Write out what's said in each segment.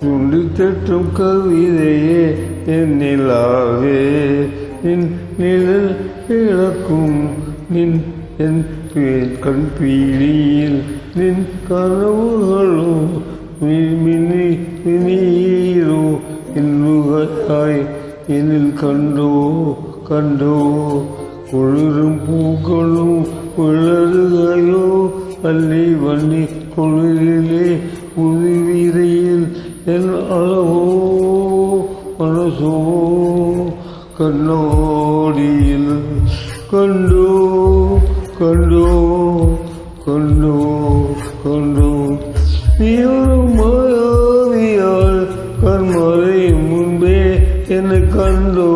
உண்டு தட்டும் கவிதையே என் நிலாவே நின் நிழல் இழக்கும் நின் என் கண் பீலியில் நின் கனவுகளும் மினீரோ என்னுகாய் எனில் கண்டோ கண்டோ குளிரும் பூக்களும் விளருகையோ அள்ளி வண்ணி குளிரிலே உயிரையில் என் அளவோ மனசோ கண்ணோடியில் கண்டோ கண்டோ கண்டோ கண்டோ நீரு மாயாவியால் கண்மறை முன்பே என்னை கண்டோ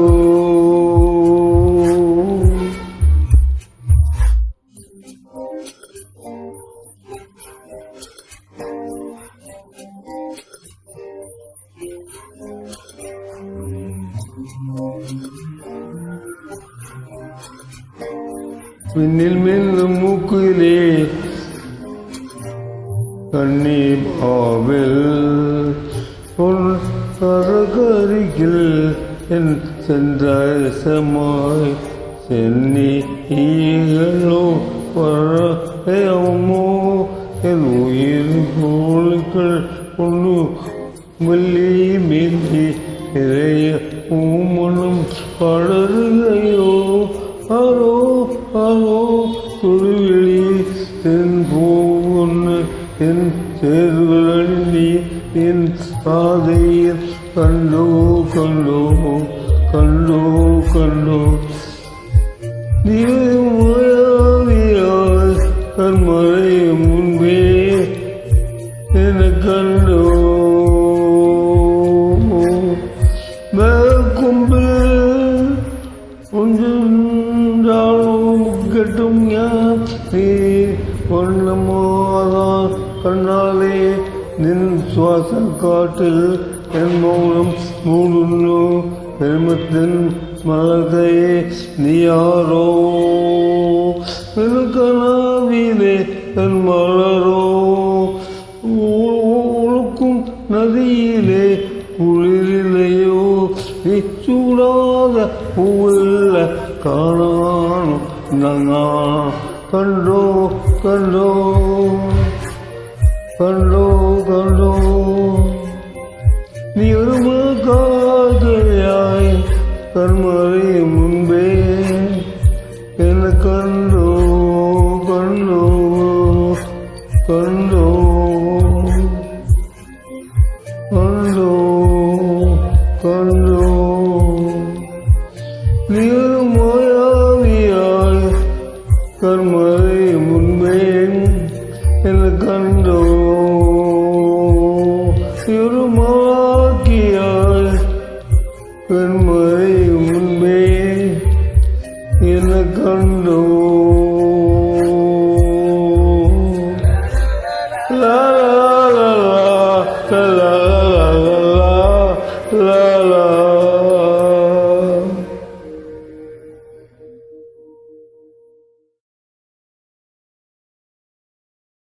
மின்னில் மின்னும் மூக்கிலே கண்ணீர் ஆவில் பொன் கரகரிகில் என் சென்றமாய் சென்னி ஈகளோ பரமோ என் உயிர் கோளுக்கள் பொண்ணு வெள்ளி மீந்தி நிறைய மனம் படருகையோ ஆரோ ஆரோ துருவெளி தென் போன்னு என் சேர்வழி என் பாதையில் கண்டோ கண்டோ கண்டோ கண்டோ நீயால் கண்மறை முன்பே என கண்டோ கும்பில் ஒன்றாலும் கட்டும் நீ ஒன்னமாதான் கண்ணாலே நின் சுவாச காட்டில் என் மௌனம் மூடுன்னு பெருமத்தின் மலதையே நீ யாரோ கனாவிலே என் மலரோ ஒழுக்கும் நதியிலே குளிரிலையோ சூடாத பூவில்ல காணானும் கண்டோ கண்டோ கண்டோ கண்டோ நீ ஒரு காதலியாய் கண்மறை முன்பே என கண்டோ கண்டோ கண்டோ கண்டோ கண்டோ நீ ஒரு மாயாவியாய் கண்மறை முன்பே என கண்டோ ஒரு மாக்கியாய் கண்மறை முன்பே என கண்டோ